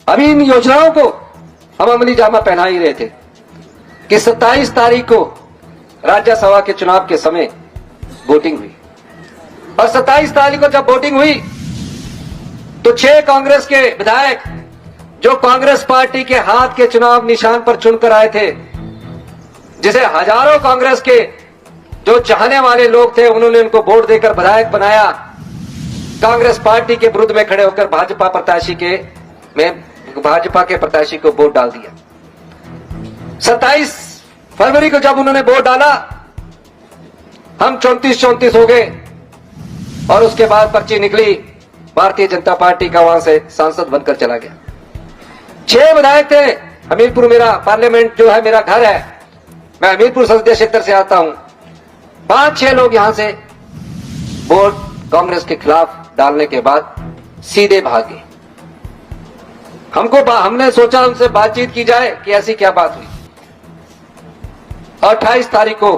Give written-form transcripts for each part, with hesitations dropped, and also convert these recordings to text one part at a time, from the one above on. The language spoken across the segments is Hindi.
अभी इन योजनाओं को हम अमली जामा पहना ही रहे थे कि 27 तारीख को राज्यसभा के चुनाव के समय वोटिंग हुई और 27 तारीख को जब वोटिंग हुई तो 6 कांग्रेस के विधायक जो कांग्रेस पार्टी के हाथ के चुनाव निशान पर चुनकर आए थे, जिसे हजारों कांग्रेस के जो चाहने वाले लोग थे उन्होंने उनको वोट देकर विधायक बनाया, कांग्रेस पार्टी के विरुद्ध में खड़े होकर भाजपा के प्रत्याशी को वोट डाल दिया। 27 फरवरी को जब उन्होंने वोट डाला हम 34-34 हो गए और उसके बाद पर्ची निकली, भारतीय जनता पार्टी का वहां से सांसद बनकर चला गया। 6 विधायक थे। हमीरपुर मेरा पार्लियामेंट जो है मेरा घर है, मैं हमीरपुर संसदीय क्षेत्र से आता हूं। 5-6 लोग यहां से वोट कांग्रेस के खिलाफ डालने के बाद सीधे भागे। हमने सोचा उनसे बातचीत की जाए कि ऐसी क्या बात हुई। 28 तारीख को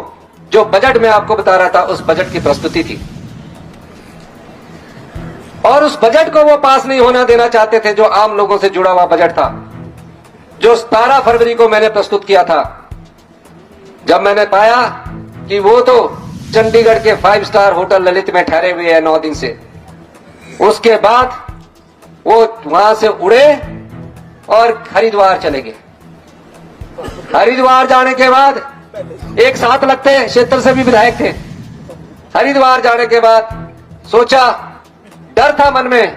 जो बजट में आपको बता रहा था उस बजट की प्रस्तुति थी और उस बजट को वो पास नहीं होना देना चाहते थे, जो आम लोगों से जुड़ा हुआ बजट था, जो 17 फरवरी को मैंने प्रस्तुत किया था। जब मैंने पाया कि वो तो चंडीगढ़ के 5 स्टार होटल ललित में ठहरे हुए हैं 9 दिन से, उसके बाद वो वहां से उड़े और हरिद्वार चले गए। हरिद्वार जाने के बाद एक साथ लगते क्षेत्र से भी विधायक थे। हरिद्वार जाने के बाद सोचा, डर था मन में,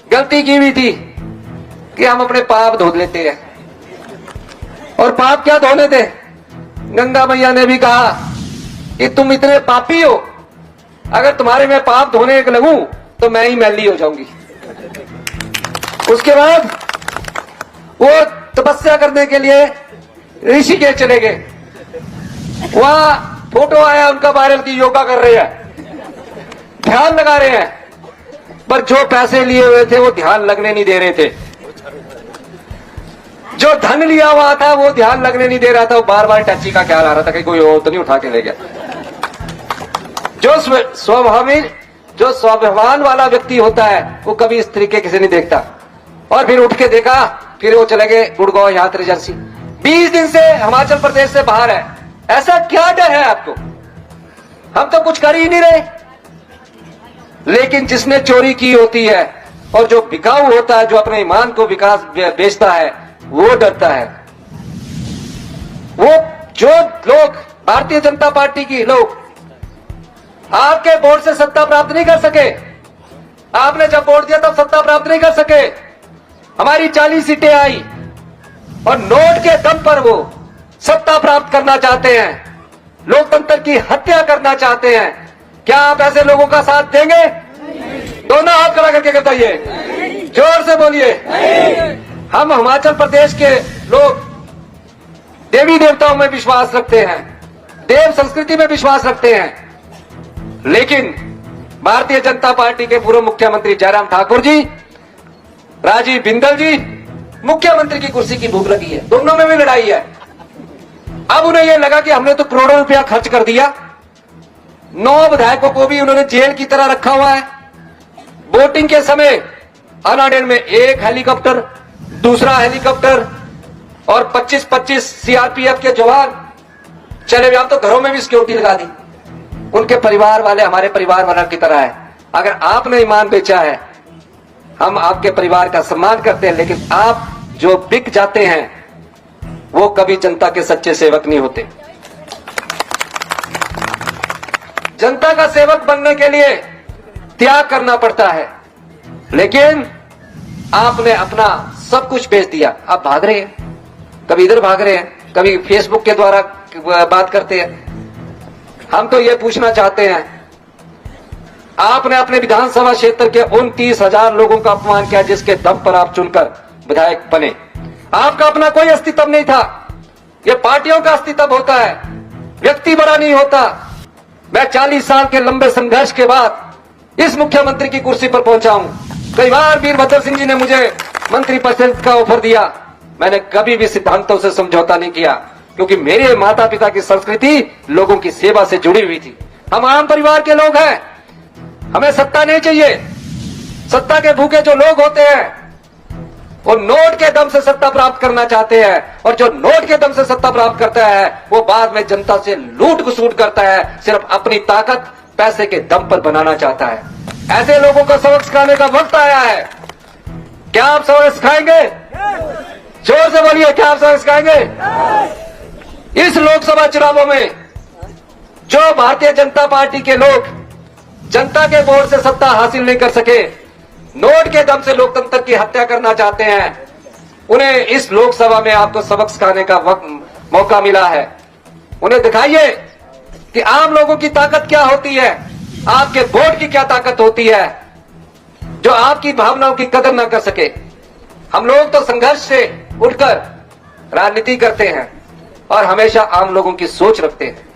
गलती की हुई थी कि हम अपने पाप धो लेते हैं। और पाप क्या धोने थे? गंगा मैया ने भी कहा कि तुम इतने पापी हो, अगर तुम्हारे में पाप धोने लगूं तो मैं ही मैली हो जाऊंगी। उसके बाद वो तपस्या करने के लिए ऋषिकेश चले गए। वहां फोटो आया उनका वायरल की योगा कर रहे हैं, ध्यान लगा रहे हैं, पर जो पैसे लिए हुए थे वो ध्यान लगने नहीं दे रहे थे। जो धन लिया हुआ था वो ध्यान लगने नहीं दे रहा था, वो बार बार टच्ची का ख्याल आ रहा था कि कोई और तो नहीं उठा के ले गया। जो स्वाभिमान वाला व्यक्ति होता है वो कभी इस तरीके से नहीं देखता। और फिर उठ के देखा, फिर वो चले गए गुड़गांव यात्रा एजेंसी। 20 दिन से हिमाचल प्रदेश से बाहर है। ऐसा क्या डर है आपको? हम तो कुछ कर ही नहीं रहे। लेकिन जिसने चोरी की होती है और जो बिकाऊ होता है, जो अपने ईमान को विकास बेचता है, वो डरता है। वो जो लोग भारतीय जनता पार्टी की लोग आपके वोट से सत्ता प्राप्त नहीं कर सके, आपने जब वोट दिया तब सत्ता प्राप्त नहीं कर सके। हमारी 40 सीटें आई और नोट के दम पर वो सत्ता प्राप्त करना चाहते हैं, लोकतंत्र की हत्या करना चाहते हैं। क्या आप ऐसे लोगों का साथ देंगे? दोनों हाथ खड़ा करके बताइए, जोर से बोलिए। हम हिमाचल प्रदेश के लोग देवी देवताओं में विश्वास रखते हैं, देव संस्कृति में विश्वास रखते हैं, लेकिन भारतीय जनता पार्टी के पूर्व मुख्यमंत्री जयराम ठाकुर जी, राजीव बिंदल जी, मुख्यमंत्री की कुर्सी की भूख लगी है। दोनों में भी लड़ाई है। अब उन्हें यह लगा कि हमने तो करोड़ों रुपया खर्च कर दिया, 9 विधायकों को भी उन्होंने जेल की तरह रखा हुआ है। वोटिंग के समय अनाडेन में एक हेलीकॉप्टर, दूसरा हेलीकॉप्टर और 25-25 सीआरपीएफ के जवान चले हुए। हम तो घरों में भी सिक्योरिटी लगा दी। उनके परिवार वाले हमारे परिवार वालों की तरह है। अगर आपने ईमान बेचा है, हम आपके परिवार का सम्मान करते हैं, लेकिन आप जो बिक जाते हैं वो कभी जनता के सच्चे सेवक नहीं होते। जनता का सेवक बनने के लिए त्याग करना पड़ता है, लेकिन आपने अपना सब कुछ बेच दिया। आप भाग रहे हैं, कभी इधर भाग रहे हैं, कभी फेसबुक के द्वारा बात करते हैं। हम तो ये पूछना चाहते हैं, आपने अपने विधानसभा क्षेत्र के 29,000 लोगों का अपमान किया, जिसके दम पर आप चुनकर विधायक बने। आपका अपना कोई अस्तित्व नहीं था। ये पार्टियों का अस्तित्व होता है, व्यक्ति बड़ा नहीं होता। मैं 40 साल के लंबे संघर्ष के बाद इस मुख्यमंत्री की कुर्सी पर पहुंचा हूं। कई बार वीरभद्र सिंह जी ने मुझे मंत्री पद का ऑफर दिया, मैंने कभी भी सिद्धांतों से समझौता नहीं किया, क्योंकि मेरे माता पिता की संस्कृति लोगों की सेवा से जुड़ी हुई थी। हम आम परिवार के लोग हैं, हमें सत्ता नहीं चाहिए। सत्ता के भूखे जो लोग होते हैं वो नोट के दम से सत्ता प्राप्त करना चाहते हैं, और जो नोट के दम से सत्ता प्राप्त करता है वो बाद में जनता से लूट घसूट करता है, सिर्फ अपनी ताकत पैसे के दम पर बनाना चाहता है। ऐसे लोगों को सबक सिखाने का वक्त आया है। क्या आप सबक सिखाएंगे? जोर से बोलिए, क्या आप सबक सिखाएंगे? इस लोकसभा चुनावों में जो भारतीय जनता पार्टी के लोग जनता के वोट से सत्ता हासिल नहीं कर सके, नोट के दम से लोकतंत्र की हत्या करना चाहते हैं, उन्हें इस लोकसभा में आपको सबक सिखाने का मौका मिला है। उन्हें दिखाइए कि आम लोगों की ताकत क्या होती है, आपके वोट की क्या ताकत होती है, जो आपकी भावनाओं की कदर ना कर सके। हम लोग तो संघर्ष से उठकर राजनीति करते हैं और हमेशा आम लोगों की सोच रखते हैं।